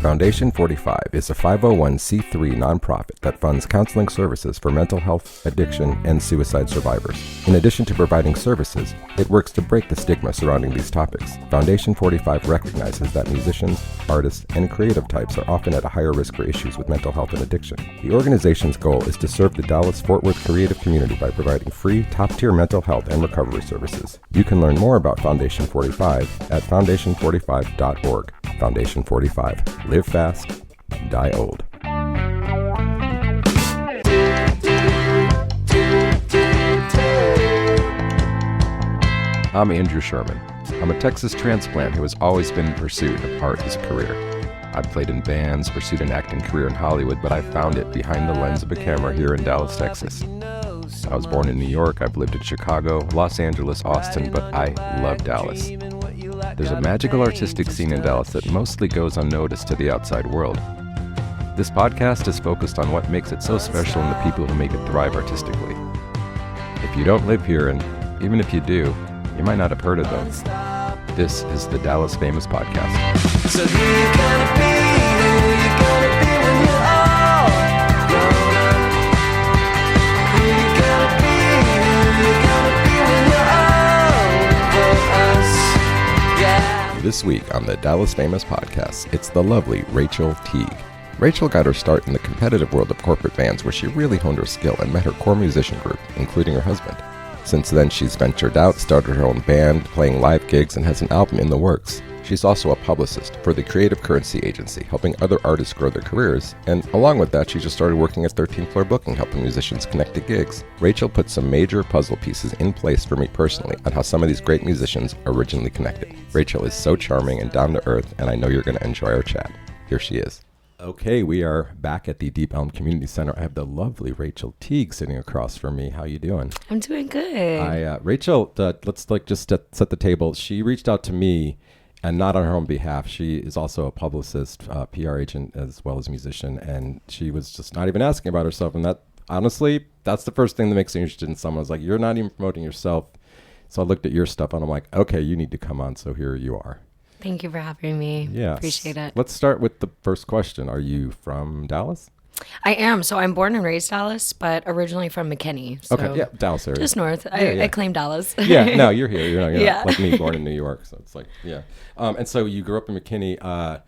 Foundation 45 is a 501c3 nonprofit that funds counseling services for mental health, addiction, and suicide survivors. In addition to providing services, it works to break the stigma surrounding these topics. Foundation 45 recognizes that musicians, artists, and creative types are often at a higher risk for issues with mental health and addiction. The organization's goal is to serve the Dallas-Fort Worth creative community by providing free, top-tier mental health and recovery services. You can learn more about Foundation 45 at foundation45.org. Foundation 45. Live fast, die old. I'm Andrew Sherman. I'm a Texas transplant who has always been in pursuit of art as a career. I've played in bands, pursued an acting career in Hollywood, but I found it behind the lens of a camera here in Dallas, Texas. I was born in New York, I've lived in Chicago, Los Angeles, Austin, but I love Dallas. There's a magical artistic scene in Dallas that mostly goes unnoticed to the outside world. This podcast is focused on what makes it so special and the people who make it thrive artistically. If you don't live here, and even if you do, you might not have heard of them. This is the Dallas Famous Podcast. So who you gonna be? Who you gonna be when you're all grown up? Who you gonna be? Who you gonna be when you're all for us? Yeah. This week on the Dallas Famous Podcast, it's the lovely Rachel Teague. Rachael got her start in the competitive world of corporate bands where she really honed her skill and met her core musician group, including her husband. Since then, she's ventured out, started her own band, playing live gigs, and has an album in the works. She's also a publicist for the Creative Currency Agency, helping other artists grow their careers. And along with that, she just started working at 13th Floor Booking, helping musicians connect to gigs. Rachael put some major puzzle pieces in place for me personally on how some of these great musicians originally connected. Rachael is so charming and down to earth, and I know you're going to enjoy our chat. Here she is. Okay, we are back at the Deep Elm Community Center. I have the lovely Rachel Teague sitting across from me. How you doing? I'm doing good. Rachael, let's just set the table. She reached out to me, and not on her own behalf. She is also a publicist, PR agent, as well as musician, and she was just not even asking about herself. And that, honestly, that's the first thing that makes me interested in someone. It's like, you're not even promoting yourself. So I looked at your stuff, and I'm like, okay, you need to come on. So here you are. Thank you for having me. Yeah. Appreciate it. Let's start with the first question. Are you from Dallas? I am. So I'm born and raised Dallas, but originally from McKinney. So okay, yeah, Dallas area. Just north. Yeah. I claim Dallas. Yeah, no, you're here. You're Yeah. not like me, born in New York. So it's like, yeah. And so you grew up in McKinney.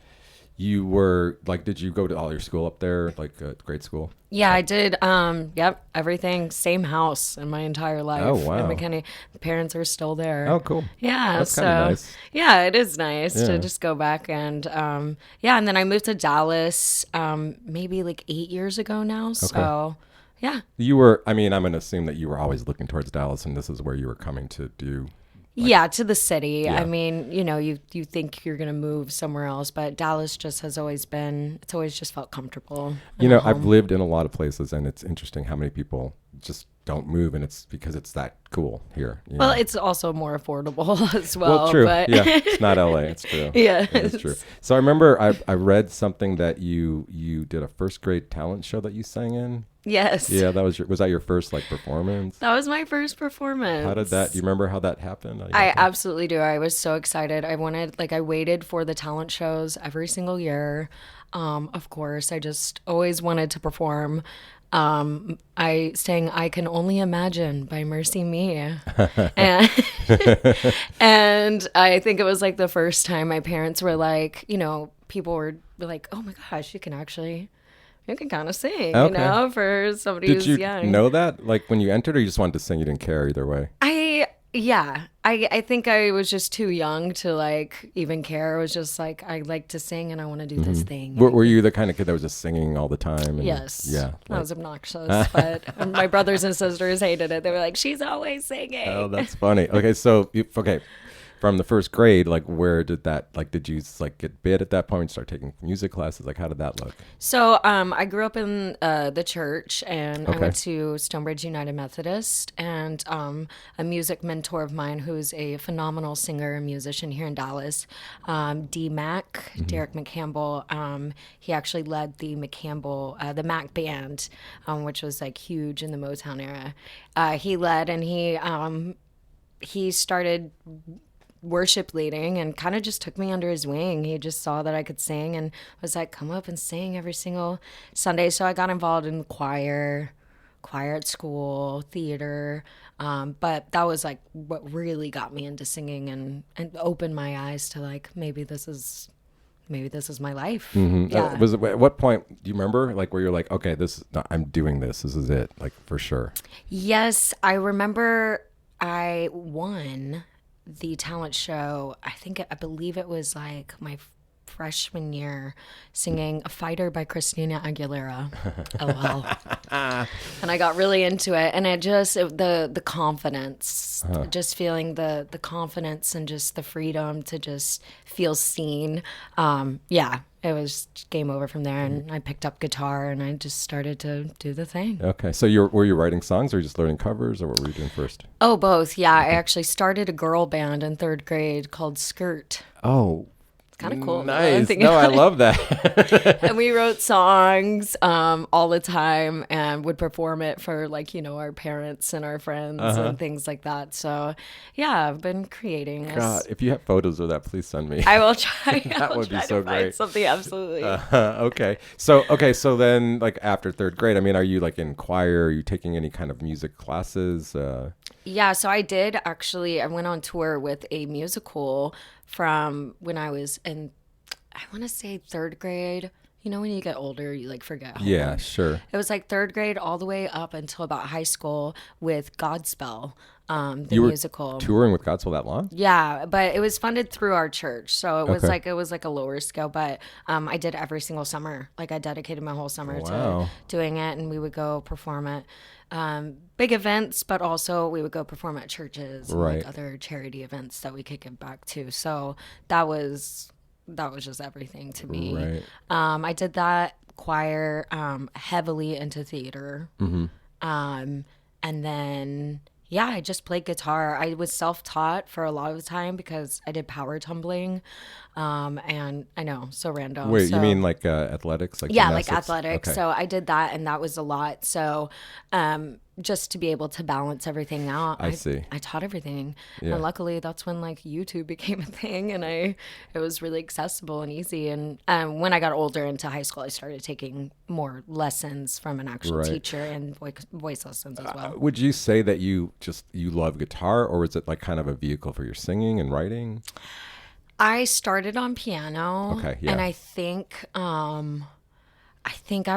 You were like, did you go to all your school up there, like grade school? Yeah, I did. Yep, everything. Same house in my entire life. Oh, wow. In McKinney. The parents are still there. Oh, cool. Yeah. That's kind of nice. Yeah, it is nice to just go back and and then I moved to Dallas maybe like 8 years ago now. So yeah. You were, I'm going to assume that you were always looking towards Dallas, and this is where you were coming to do. Yeah, to the city. Yeah. I mean, you think you're going to move somewhere else, but Dallas just has always been, it's always just felt comfortable. I've lived in a lot of places, and it's interesting how many people just don't move, and it's because it's that cool here. Well, it's also more affordable as well. Well, true. But yeah, it's not LA. It's true. Yeah, it's true. So I remember I read something that you did a first grade talent show that you sang in. Yes. Yeah, was that your first performance? That was my first performance. How did that? Do you remember how that happened? I absolutely do. I was so excited. I waited for the talent shows every single year. Of course, I just always wanted to perform. I sang "I Can Only Imagine" by Mercy Me, and, and I think it was like the first time my parents were like, people were like, "Oh my gosh, you can kind of sing," for somebody who's young. Did you know that, like when you entered, or you just wanted to sing? You didn't care either way. I think I was just too young to even care. It was just like, I like to sing and I want to do this thing. Were you the kind of kid that was just singing all the time? Yes. Yeah. That was obnoxious, but my brothers and sisters hated it. They were like, she's always singing. Oh, that's funny. Okay, so from the first grade, where did that, did you get bid at that point and start taking music classes? How did that look? So I grew up in the church, and I went to Stonebridge United Methodist, and a music mentor of mine who's a phenomenal singer and musician here in Dallas, D-Mac, Derek McCampbell, he actually led the the Mac band, which was huge in the Motown era. He led, and he started worship leading and kind of just took me under his wing. He just saw that I could sing and was like, come up and sing every single Sunday. So I got involved in choir at school, theater. But that was like what really got me into singing and opened my eyes to like, maybe this is my life. Mm-hmm. Yeah. At what point do you remember like where you're like, okay, I'm doing this. This is it, like for sure. Yes, I remember I won the talent show. I believe it was like my freshman year, singing "A Fighter" by Christina Aguilera. LOL. And I got really into it, and the confidence, just feeling the confidence and just the freedom to just feel seen. Yeah, it was game over from there, and I picked up guitar and I just started to do the thing. Okay, so were you writing songs, or just learning covers, or what were you doing first? Oh, both. Yeah, I actually started a girl band in 3rd grade called Skirt. Oh, kind of cool. Nice. No, I love that. And we wrote songs all the time and would perform it for like, our parents and our friends and things like that. So yeah, I've been creating this. God, if you have photos of that, please send me. I will try. That would be so great. Something absolutely. Okay. So then like after 3rd grade, I mean, are you like in choir? Are you taking any kind of music classes? Yeah, so I did actually. I went on tour with a musical from when I was in, I want to say 3rd grade. When you get older, you like forget. Yeah, sure. It was like 3rd grade all the way up until about high school with Godspell, the you were musical. Touring with Godspell that long? Yeah, but it was funded through our church, so it was Okay. like a lower scale. But I did every single summer. Like I dedicated my whole summer Wow. to doing it, and we would go perform at big events, but also we would go perform at churches and Right. like other charity events that we could give back to. So that was just everything to me. Right. I did that choir, heavily into theater. Mm-hmm. And then, yeah, I just played guitar. I was self-taught for a lot of the time because I did power tumbling. And I know, so random. Wait, So, you mean like athletics? Like yeah, like gymnastics? athletics. Okay. So I did that, and that was a lot. So just to be able to balance everything out, I see. I taught everything. Yeah. And luckily, that's when like YouTube became a thing, and it was really accessible and easy. And when I got older into high school, I started taking more lessons from an actual Right. teacher and voice lessons as well. Would you say that you love guitar, or is it like kind of a vehicle for your singing and writing? I started on piano. Okay, yeah. And I think I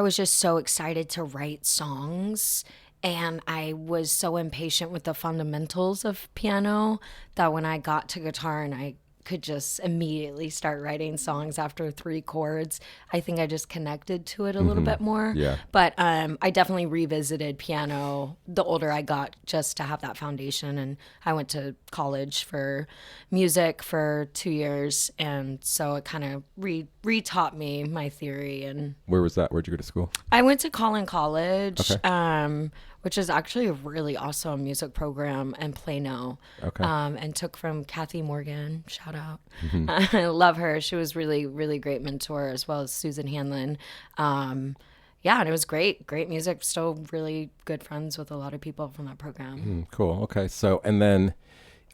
was just so excited to write songs, and I was so impatient with the fundamentals of piano that when I got to guitar and I could just immediately start writing songs after 3 chords, I think I just connected to it a little bit more. Yeah. But I definitely revisited piano the older I got, just to have that foundation. And I went to college for music for 2 years, and so it kind of re-taught me my theory. And Where was that? Where'd you go to school? I went to Collin College, Okay. which is actually a really awesome music program in Plano. Okay. And took from Kathy Morgan. Shout out. Mm-hmm. I love her. She was really, really great mentor, as well as Susan Hanlon. Yeah, and it was great. Great music. Still really good friends with a lot of people from that program. Cool. Okay. So, and then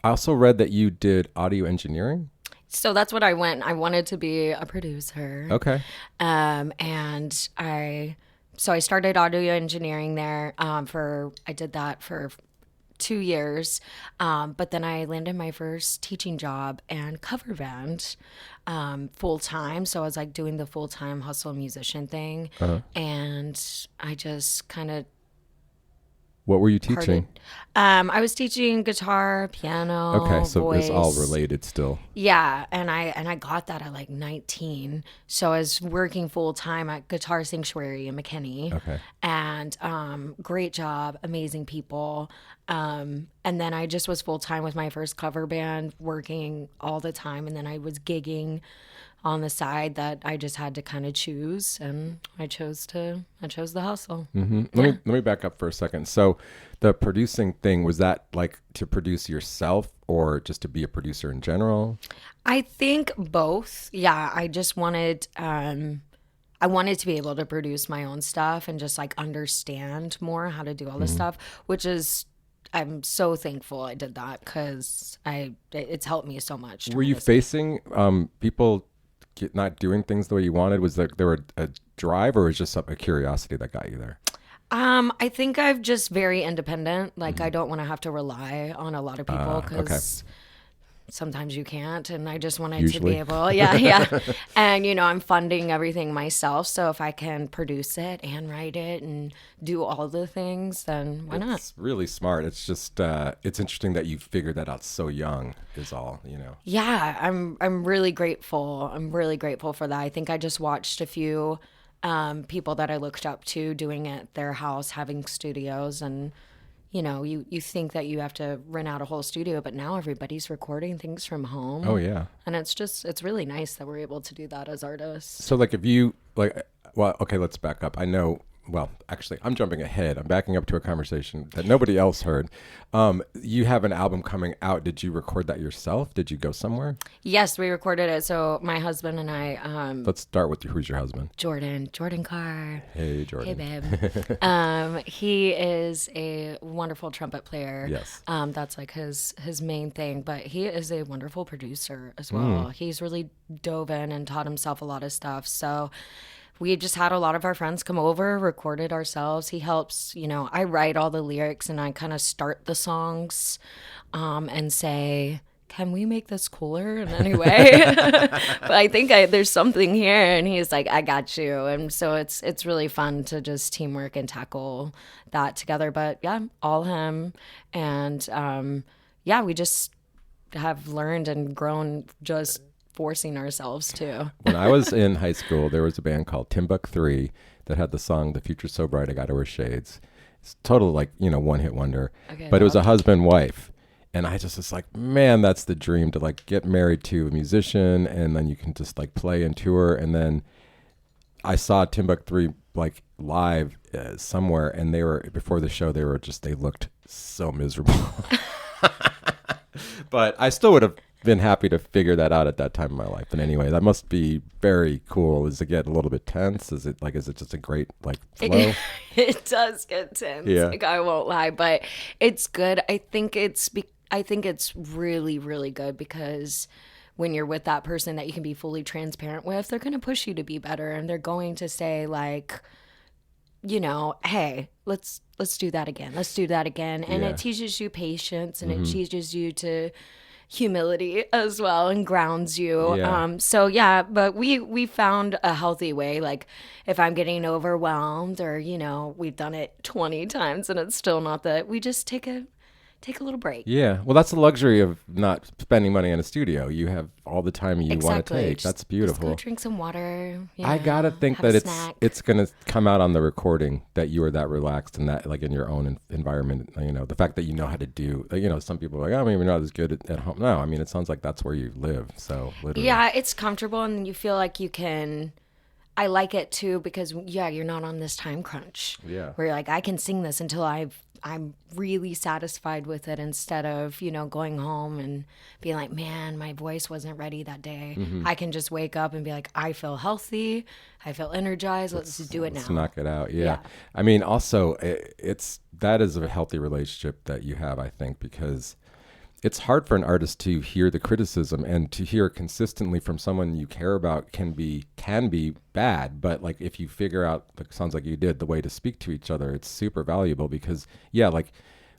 I also read that you did audio engineering. So that's what I wanted to be a producer. Okay. And I started audio engineering there. I did that for 2 years, but then I landed my first teaching job and cover band full time. So I was like doing the full time hustle musician thing, and I just kind of What were you teaching? I was teaching guitar, piano, Okay, so voice. it's all related still. Yeah, and I got that at like 19. So I was working full time at Guitar Sanctuary in McKinney. Okay. And great job, amazing people. And then I just was full time with my first cover band, working all the time, and then I was gigging on the side that I just had to kind of choose, and I chose the hustle. Let me back up for a second. So the producing thing, was that like to produce yourself or just to be a producer in general? I think both. Yeah, I just wanted I wanted to be able to produce my own stuff and just like understand more how to do all this stuff, which is I'm so thankful I did that because it's helped me so much. Were you facing people not doing things the way you wanted? Was there a drive, or was it just a curiosity that got you there? I think I'm just very independent. Like I don't want to have to rely on a lot of people because sometimes you can't, and I just wanted to be able, yeah. And, I'm funding everything myself. So if I can produce it and write it and do all the things, then why not? It's really smart. It's just, it's interesting that you figured that out so young is all, Yeah, I'm really grateful. I'm really grateful for that. I think I just watched a few people that I looked up to doing it at their house, having studios, and you think that you have to rent out a whole studio, but now everybody's recording things from home. Oh, yeah. And it's really nice that we're able to do that as artists. So, like, if you, well, okay, let's back up. I know, well, actually, I'm jumping ahead. I'm backing up to a conversation that nobody else heard. You have an album coming out. Did you record that yourself? Did you go somewhere? Yes, we recorded it. So my husband and I... Let's start with who's your husband? Jordan Carr. Hey, Jordan. Hey, babe. He is a wonderful trumpet player. Yes. That's like his main thing, but he is a wonderful producer as well. He's really dove in and taught himself a lot of stuff. So we just had a lot of our friends come over, recorded ourselves. He helps, I write all the lyrics and I kind of start the songs and say, can we make this cooler in any way? But I think there's something here. And he's like, I got you. And so it's really fun to just teamwork and tackle that together. But yeah, all him. And we just have learned and grown just forcing ourselves to. When I was in high school, there was a band called Timbuk 3 that had the song "The Future's So Bright I Gotta Wear Shades." It's total one-hit wonder. Okay, but it was a husband-wife, and I just was like, man, that's the dream, to get married to a musician, and then you can just play and tour. And then I saw Timbuk 3 live somewhere, and they were, before the show, they looked so miserable. But I still would have been happy to figure that out at that time in my life. But anyway, that must be very cool. Does it get a little bit tense? Is it just a great flow? It does get tense. Yeah. I won't lie, but it's good. I think it's really, really good because when you're with that person that you can be fully transparent with, they're going to push you to be better, and they're going to say hey, let's do that again. Let's do that again. And it teaches you patience, and it teaches you to humility as well, and grounds you. But we found a healthy way. If I'm getting overwhelmed, or we've done it 20 times and it's still not that, we just take a little break. Yeah. Well, that's the luxury of not spending money on a studio. You have all the time you want to take. That's beautiful. Just go drink some water. I gotta think that it's gonna come out on the recording that you are that relaxed and that in your own environment. The fact that you know how to do. Some people are like, oh, maybe you're not as good at home. No, I mean, it sounds like that's where you live. So literally. Yeah, it's comfortable, and you feel like you can. I like it too because you're not on this time crunch. Yeah. Where you're like, I can sing this until I'm really satisfied with it, instead of, going home and being like, man, my voice wasn't ready that day. I can just wake up and be like, I feel healthy. I feel energized. Let's do it now. Let's knock it out. Yeah. I mean, also that is a healthy relationship that you have, I think, because it's hard for an artist to hear the criticism, and to hear consistently from someone you care about can be bad. But if you figure out, sounds like you did, the way to speak to each other, it's super valuable, because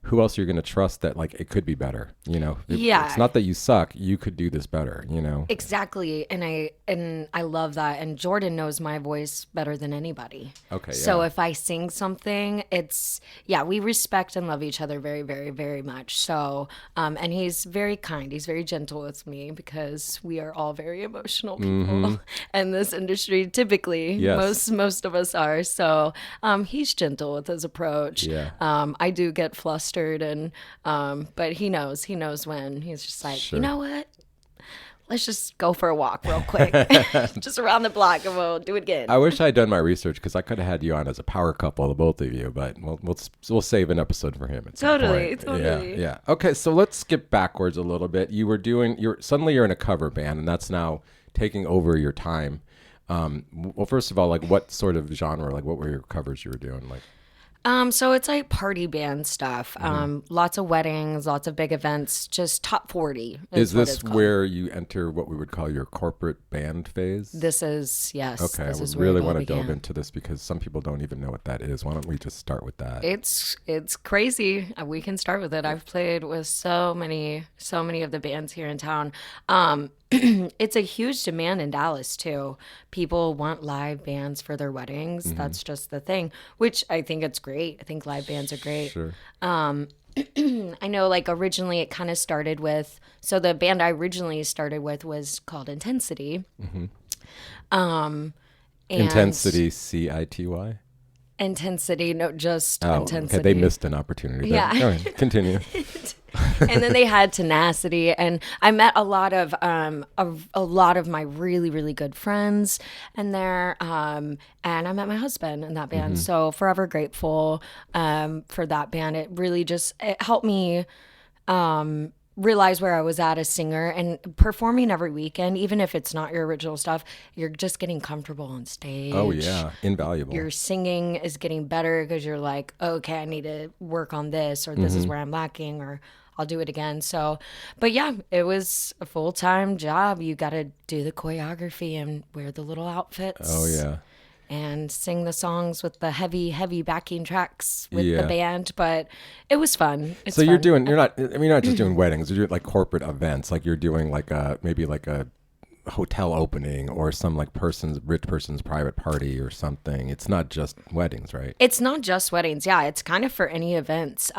who else you're going to trust that it could be better, It's not that you suck, you could do this better, Exactly. And I love that. And Jordan knows my voice better than anybody. Okay. So if I sing something, we respect and love each other very, very, very much. So, and he's very kind. He's very gentle with me, because we are all very emotional people in this industry. Typically, most of us are. So, he's gentle with his approach. Yeah. I do get flustered, and but he knows when. He's just like, sure. You know what? Let's just go for a walk real quick, just around the block, and we'll do it again. I wish I had done my research, because I could have had you on as a power couple, the both of you, but we'll save an episode for him at some point. Totally. Yeah. Okay, so let's skip backwards a little bit. Suddenly you're in a cover band, and that's now taking over your time. Well, first of all, what sort of genre, what were your covers you were doing? So it's like party band stuff. Lots of weddings, lots of big events, just top 40 Is what this it's called. where you enter what we would call your corporate band phase? This is, yes. Okay, This I is where really it all want to delve began. into this because some people don't even know what that is. Why don't we just start with that? It's crazy. We can start with it. I've played with so many of the bands here in town. It's a huge demand in Dallas too. People want live bands for their weddings. That's just the thing, which I think it's great. I think live bands are great. Sure. I know, like, originally it kind of started with, so the band I originally started with was called Intensity. And Intensity, CITY? Intensity, no, just Oh, Intensity. okay. They missed an opportunity there. Yeah. All right, continue. And then they had Tenacity, and I met a lot of my really, really good friends in there, and I met my husband in that band. So forever grateful for that band. It really just it helped me realize where I was at as singer, and performing every weekend, even if it's not your original stuff, you're just getting comfortable on stage. Oh, yeah. Invaluable. Your singing is getting better because you're like, okay, I need to work on this, or this is where I'm lacking, or I'll do it again. So, but yeah, it was a full-time job. You got to do the choreography and wear the little outfits. Oh, yeah. And sing the songs with the heavy, heavy backing tracks with Yeah. the band. But it was fun. It's So you're fun. you're not just doing weddings, you're doing like corporate events. Like you're doing like maybe like a hotel opening or some like rich person's private party or something. It's not just weddings, right? It's not just weddings. Yeah, it's kind of for any events.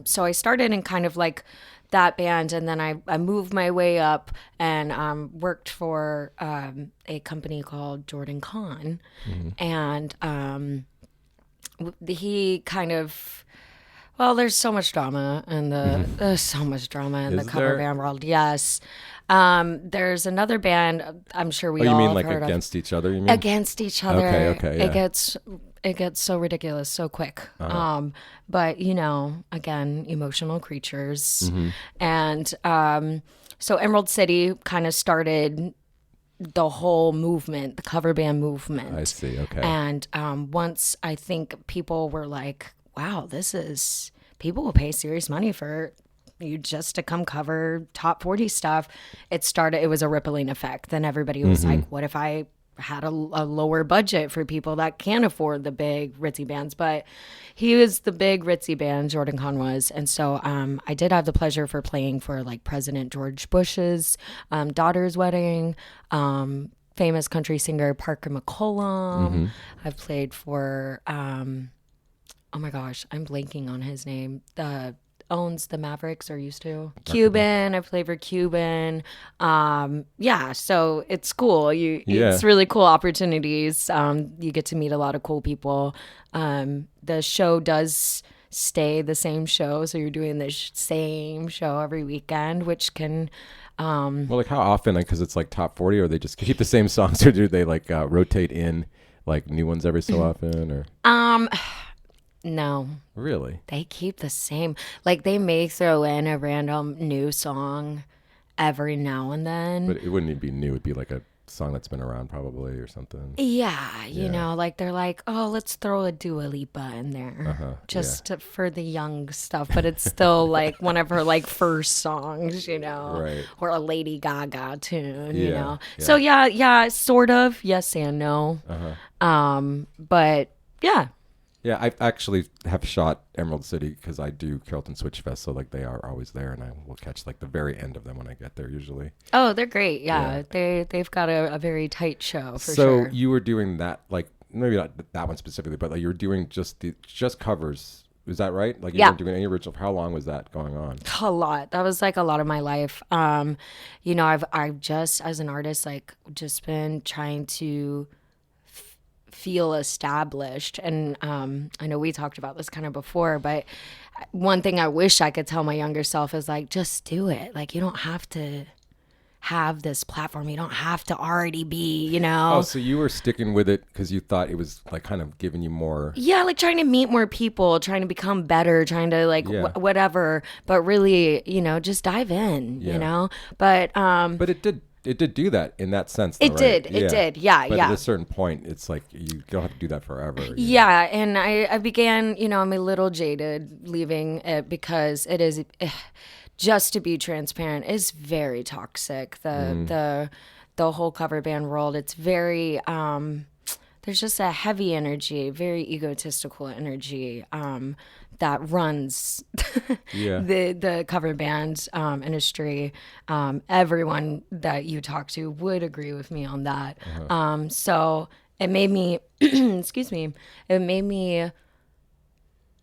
So I started in kind of like that band, and then I moved my way up and worked for a company called Jordan Kahn. And he kind of... Well, there's so much drama in there's so much drama in Is the cover there? band world. Yes. There's another band I'm sure we Oh, you all mean have like heard of. against each other, you mean? Against each other. Okay, yeah. It gets so ridiculous so quick. But again, emotional creatures. And so Emerald City kind of started the whole movement, the cover band movement. I see, okay. And once I think people were like, wow, people will pay serious money for you just to come cover top 40 stuff. It was a rippling effect. Then everybody was like, what if I had a lower budget for people that can't afford the big ritzy bands? But he was the big ritzy band, Jordan Kahn was. And so I did have the pleasure for playing for like President George Bush's daughter's wedding, famous country singer Parker McCollum. I've played for oh my gosh, I'm blanking on his name. Owns the Mavericks, or used to. Cuban. I played for Cuban. Yeah, so it's cool. It's really cool opportunities. You get to meet a lot of cool people. The show does stay the same show, so you're doing the same show every weekend, which can... Well, like how often? Because it's like top 40, or they just keep the same songs, or do they like rotate in like new ones every so often, or? No. Really? They keep the same. Like, they may throw in a random new song every now and then. But it wouldn't even be new. It'd be like a song that's been around probably or something. Yeah, you know, like they're like, oh, let's throw a Dua Lipa in there for the young stuff. But it's still like one of her like first songs, Right. or a Lady Gaga tune, Yeah. So yeah, sort of yes and no. But yeah. Yeah, I actually have shot Emerald City because I do Carrollton Switch Fest, so like they are always there, and I will catch like the very end of them when I get there usually. Oh, they're great. Yeah. They've got a very tight show for sure. So you were doing that, like maybe not that one specifically, but like you were doing just covers. Is that right? Like you weren't doing any original. For how long was that going on? A lot. That was like a lot of my life. I've just as an artist like just been trying to feel established, and I know we talked about this kind of before, but one thing I wish I could tell my younger self is like, just do it. Like, you don't have to have this platform, you don't have to already be, Oh, so you were sticking with it because you thought it was like kind of giving you more. Yeah, like trying to meet more people, trying to become better, trying to like whatever, but really, just dive in, but it did it did do that in that sense, though, It right? did. It did. Yeah. But yeah. at a certain point, it's like you don't have to do that forever. Yeah, and I began, I'm a little jaded leaving it because it is, just to be transparent, is very toxic. The whole cover band world, it's very, there's just a heavy energy, very egotistical energy that runs the cover band industry. Everyone that you talk to would agree with me on that. So it made me, excuse me, it made me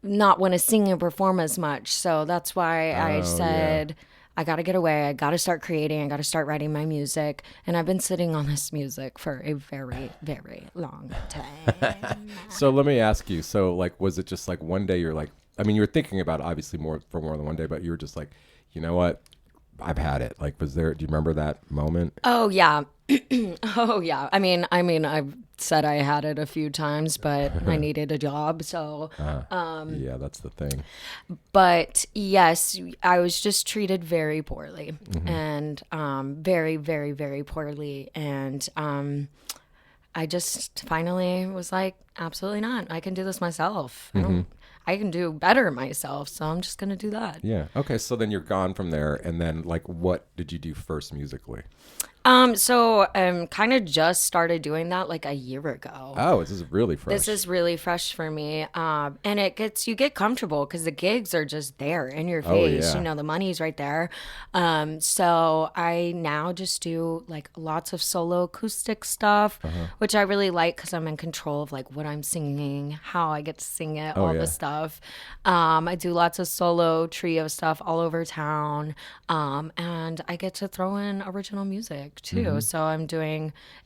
not want to sing and perform as much. So that's why I said, I got to get away. I got to start creating. I got to start writing my music. And I've been sitting on this music for a very, very long time. So let me ask you. So like, was it just like one day you're like, I mean, you were thinking about it obviously more than one day, but you were just like, you know what? I've had it. Like, do you remember that moment? Oh, yeah. Oh, yeah. I mean, I've said I had it a few times, but I needed a job. So, yeah, that's the thing. But yes, I was just treated very poorly and very, very, very poorly. And I just finally was like, absolutely not. I can do this myself. I can do better myself. So I'm just going to do that. Yeah. Okay. So then you're gone from there. And then like, what did you do first musically? So kind of just started doing that like a year ago. Oh, this is really fresh. This is really fresh for me. And you get comfortable because the gigs are just there in your face. Yeah. The money's right there. So I now just do like lots of solo acoustic stuff, which I really like because I'm in control of like what I'm singing, how I get to sing it, all the stuff. I do lots of solo trio stuff all over town. And I get to throw in original music too. So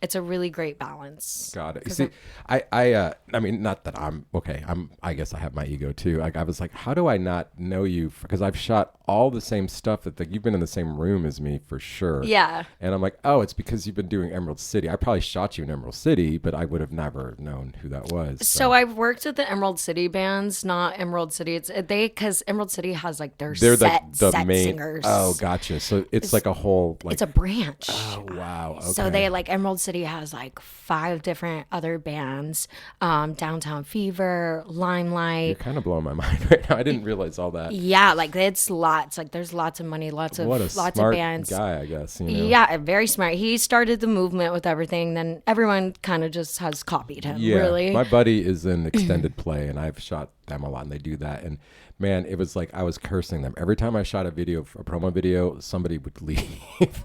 it's a really great balance. Got it. You see, I mean, not that I'm okay. I guess I have my ego too. Like I was like, how do I not know you? Because I've shot all the same stuff that you've been in the same room as me for sure. Yeah. And I'm like, oh, it's because you've been doing Emerald City. I probably shot you in Emerald City, but I would have never known who that was. So I've worked with the Emerald City bands, not Emerald City. Because Emerald City has like They're set main singers. Oh, gotcha. So it's like a whole like it's a branch. Oh wow. Okay. So they like Emerald City has like 5 different other bands, Downtown Fever, Limelight. You're kind of blowing my mind right now. I didn't realize all that. Yeah, like it's lots. Like there's lots of money, lots of smart bands. Guy, I guess. Yeah, very smart. He started the movement with everything. Then everyone kind of just has copied him. Yeah, really. My buddy is in extended play, and I've shot them a lot, and they do that. And man, it was like I was cursing them every time I shot a promo video. Somebody would leave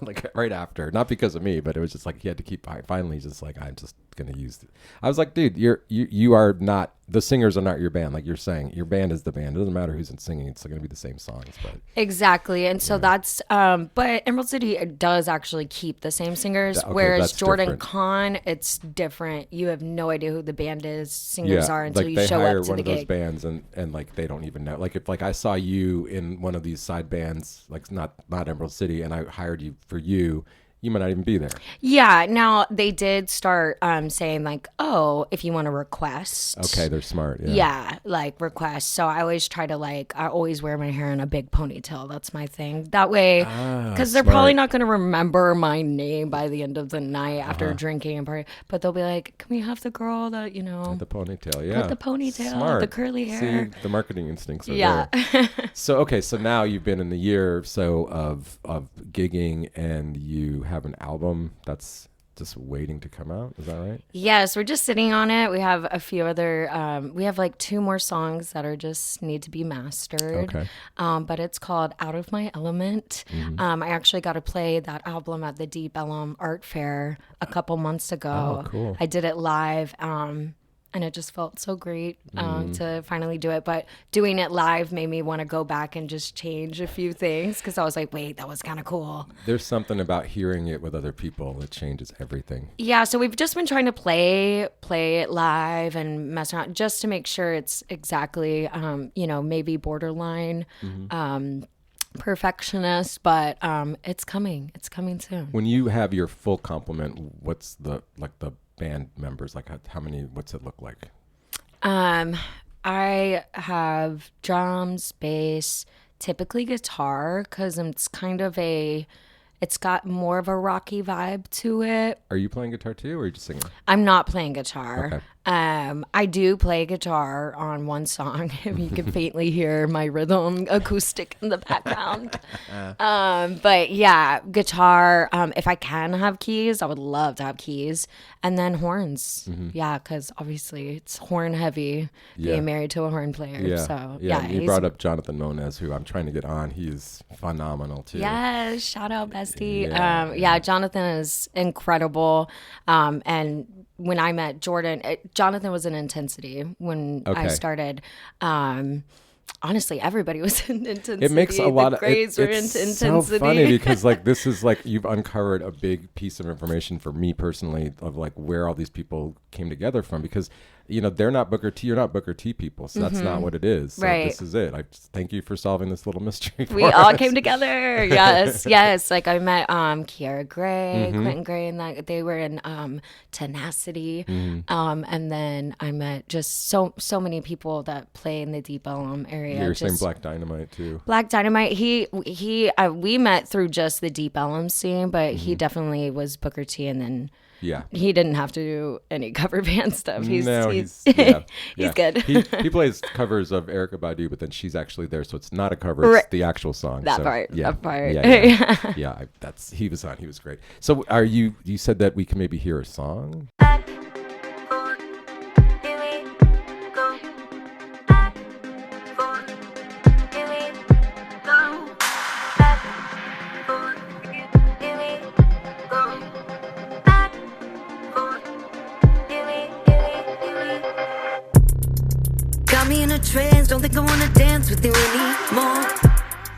like right after, not because of me, but it was just like he had to keep. Finally, just like I'm just gonna use it. I was like, dude, you are not. The singers are not your band. Like you're saying, your band is the band. It doesn't matter who's in singing. It's going to be the same songs. But exactly. And so that's, but Emerald City does actually keep the same singers, whereas Jordan different. Con, it's different. You have no idea who the band is, singers are until like you they show hire up to one the of those gig. bands and like they don't even know. Like if like I saw you in one of these side bands, like not Emerald City, and I hired you for you might not even be there. Yeah. Now they did start saying like, oh, if you want to request. Okay, they're smart. Yeah, like request. So I always try to I always wear my hair in a big ponytail. That's my thing. That way, because they're probably not going to remember my name by the end of the night after drinking and party. But they'll be like, can we have the girl that, With the ponytail, yeah. With the ponytail, smart. the curly hair. See, the marketing instincts are there. So now you've been in the year or so of gigging, and you have an album that's just waiting to come out. Is that right? Yes, we're just sitting on it. We have a few other, we have like 2 more songs that are just need to be mastered. Okay. But it's called Out of My Element. I actually got to play that album at the Deep Ellum Art Fair a couple months ago. Oh, cool. I did it live. And it just felt so great to finally do it. But doing it live made me want to go back and just change a few things because I was like, wait, that was kind of cool. There's something about hearing it with other people that changes everything. Yeah, so we've just been trying to play it live and mess around just to make sure it's exactly, maybe borderline perfectionist, but it's coming. It's coming soon. When you have your full complement, what's the band members, like how many, what's it look like? I have drums, bass, typically guitar, because it's kind of It's got more of a rocky vibe to it. Are you playing guitar too, or are you just singing? I'm not playing guitar. Okay. I do play guitar on one song. If you can faintly hear my rhythm acoustic in the background. But yeah, guitar. If I can have keys, I would love to have keys. And then horns. Yeah, because obviously it's horn heavy being married to a horn player. Yeah. So yeah. You brought up Jonathan Moniz, who I'm trying to get on. He's phenomenal too. Yes, shout out bestie. Yeah. Jonathan is incredible. And when I met Jordan, Jonathan was in Intensity when I started. Honestly, everybody was in Intensity. It makes a lot of Grays were into it's Intensity. so funny because like this is like you've uncovered a big piece of information for me personally of like where all these people came together from, because they're not Booker T, you're not Booker T people, so that's not what it is. So Right. This is it. I just thank you for solving this little mystery for We us. all came together. Yes. Like I met Kiara Gray, Quentin Gray, and that they were in Tenacity. And then I met just so many people that play in the Deep Ellum area. You're saying Black Dynamite too. Black Dynamite. We met through just the Deep Ellum scene, but he definitely was Booker T, and then Yeah. he didn't have to do any cover band stuff. He's good. He plays covers of Erykah Badu, but then she's actually there, so it's not a cover; it's the actual song. That so, part. Yeah, That part. Yeah. He was on. He was great. So, you said that we can maybe hear a song. Got me in a trance, don't think I wanna dance with you anymore.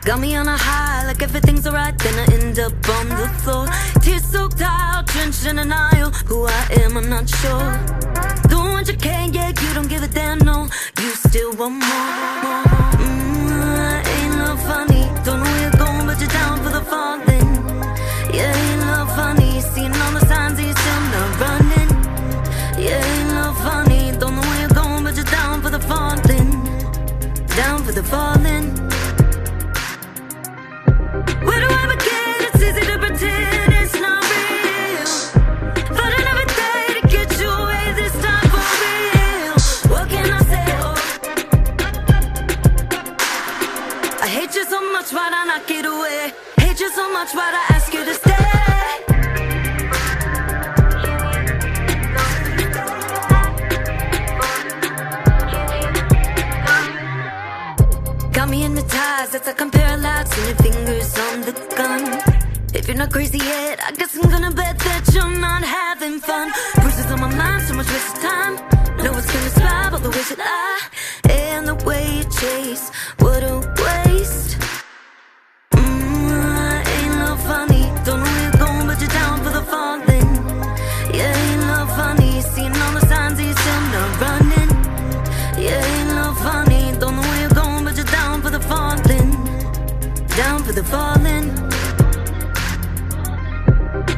Got me on a high, like everything's alright, then I end up on the floor. Tears soaked out, drenched in an aisle. Who I am, I'm not sure. Don't want your can, yeah, you don't give a damn, no. You still want more. Ain't no funny, don't know where you're going, but you're down for the falling. Yeah, ain't no funny, seeing all the signs that you're still not running. Yeah, ain't no funny, don't know where you're going, but you're down for the falling. Down for the falling. Where do I begin? It's easy to pretend it's not real. But another day to get you away, this time for real. What can I say? I hate you so much, why'd I not get away? Hate you so much, why'd I ask you to stay? Got me hypnotized, that's like I'm paralyzed, and your fingers on the gun. If you're not crazy yet, I guess I'm gonna bet that you're not having fun. Bruises on my mind, so much wasted time. No one's gonna survive all the ways that I and the way you chase. What a waste. Ain't no funny, don't know where you're going, but you're down for the falling. Yeah, ain't no funny, seeing all the signs that you're still not running. Yeah, ain't no funny, don't know where you're going, but you're down for the falling. Down for the falling.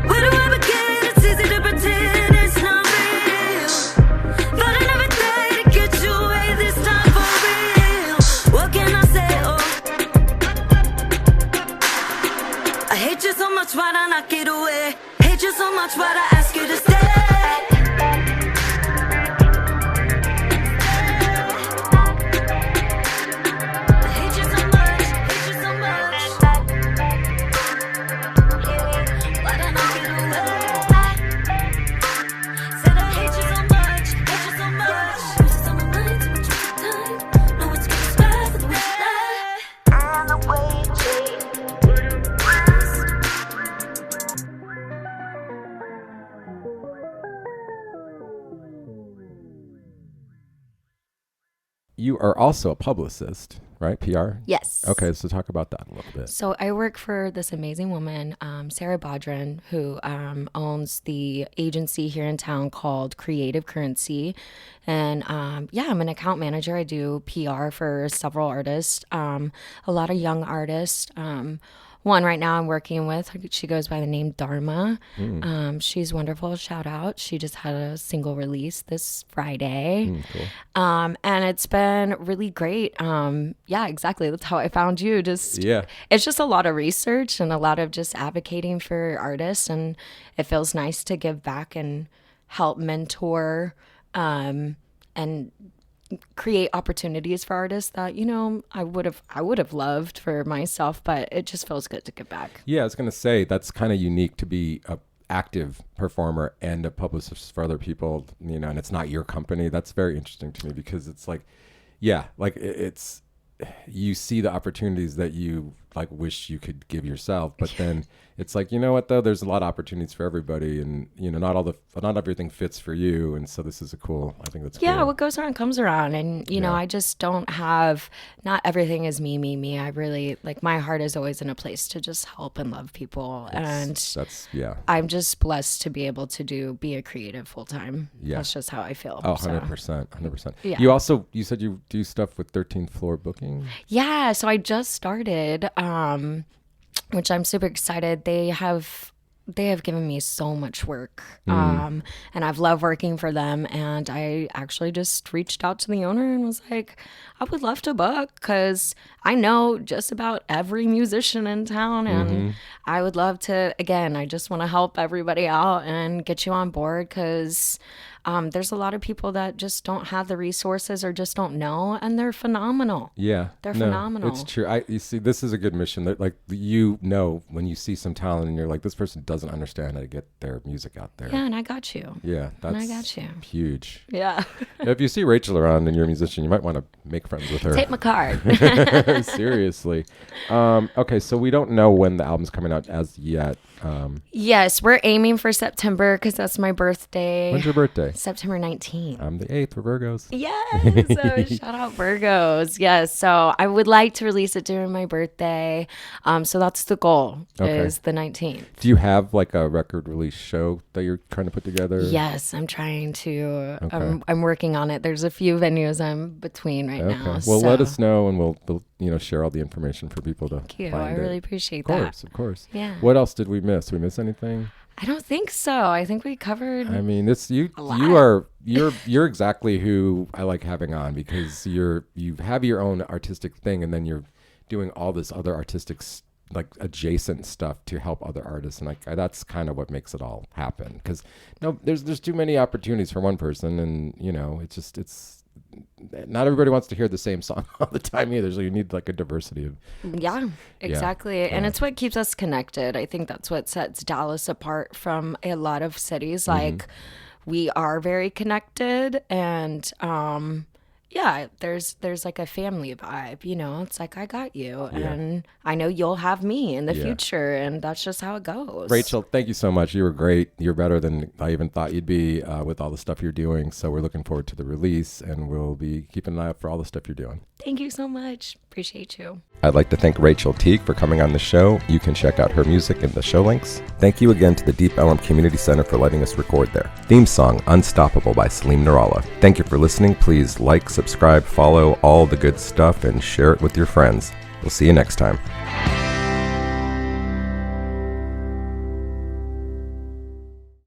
Where do I begin? It's easy to pretend it's not real. But another day to get you away, this time for real. What can I say? I hate you so much, why'd I not get away? Hate you so much, why'd I ask you to stay? You are also a publicist, right? PR? Yes. Okay, so talk about that a little bit. So I work for this amazing woman, Sarah Bodran, who owns the agency here in town called Creative Currency. And I'm an account manager. I do PR for several artists, a lot of young artists. one right now I'm working with. She goes by the name Dharma. She's wonderful. Shout out. She just had a single release this Friday. Cool. And it's been really great. Yeah, exactly. That's how I found you. It's just a lot of research and a lot of just advocating for artists. And it feels nice to give back and help mentor and create opportunities for artists that, you know, I would have loved for myself, but it just feels good to give back. Yeah, I was going to say that's kind of unique to be a active performer and a publicist for other people, you know, and it's not your company. That's very interesting to me because it's like, yeah, like it's, you see the opportunities that you like wish you could give yourself, but then it's like, you know what though, there's a lot of opportunities for everybody, and you know, not everything fits for you, and so this is I think that's cool. What goes around comes around, and you know, I just don't have, not everything is me. I really, like, my heart is always in a place to just help and love people, I'm just blessed to be able to be a creative full time. That's just how I feel. 100%. You said you do stuff with 13th Floor Booking. So I just started, which I'm super excited. They have given me so much work, and I've loved working for them. And I actually just reached out to the owner and was like, I would love to book because I know just about every musician in town, and I would love to. Again, I just want to help everybody out and get you on board because there's a lot of people that just don't have the resources or just don't know, and they're phenomenal. They're phenomenal. It's true. You see, this is a good mission. That, like, you know, when you see some talent and you're like, this person doesn't understand how to get their music out there. Yeah, and I got you. Yeah, I got you. Huge. Yeah. If you see Rachael around and you're a musician, you might want to make friends with her. Take my card. Seriously. Okay, so we don't know when the album's coming out as yet. Yes, we're aiming for September because that's my birthday. When's your birthday? September 19th. I'm the 8th. We're Virgos. Yes. So shout out Virgos. Yes. So I would like to release it during my birthday. So that's the goal, is the 19th. Do you have like a record release show that you're trying to put together? Yes, I'm trying to. I'm working on it. There's a few venues I'm between right now. Well, let us know, and we'll share all the information for people to Thank you. find I really appreciate that. Of course. Yeah. What else did we miss? Did we miss anything? I don't think so. I think we covered. I mean, you're exactly who I like having on, because you have your own artistic thing, and then you're doing all this other artistic like adjacent stuff to help other artists, and like that's kind of what makes it all happen. Because there's too many opportunities for one person, and you know, it's not everybody wants to hear the same song all the time either, so you need like a diversity of exactly. And it's what keeps us connected. I think that's what sets Dallas apart from a lot of cities. Like, we are very connected, and there's like a family vibe, you know. It's like, I got you, and I know you'll have me in the future, and that's just how it goes. Rachael, thank you so much. You were great. You're better than I even thought you'd be with all the stuff you're doing. So we're looking forward to the release, and we'll be keeping an eye out for all the stuff you're doing. Thank you so much. Appreciate you. I'd like to thank Rachel Teague for coming on the show. You can check out her music in the show links. Thank you again to the Deep Ellum Community Center for letting us record there. Theme song, Unstoppable by Salim Nuralla. Thank you for listening. Please like, subscribe, follow, all the good stuff, and share it with your friends. We'll see you next time.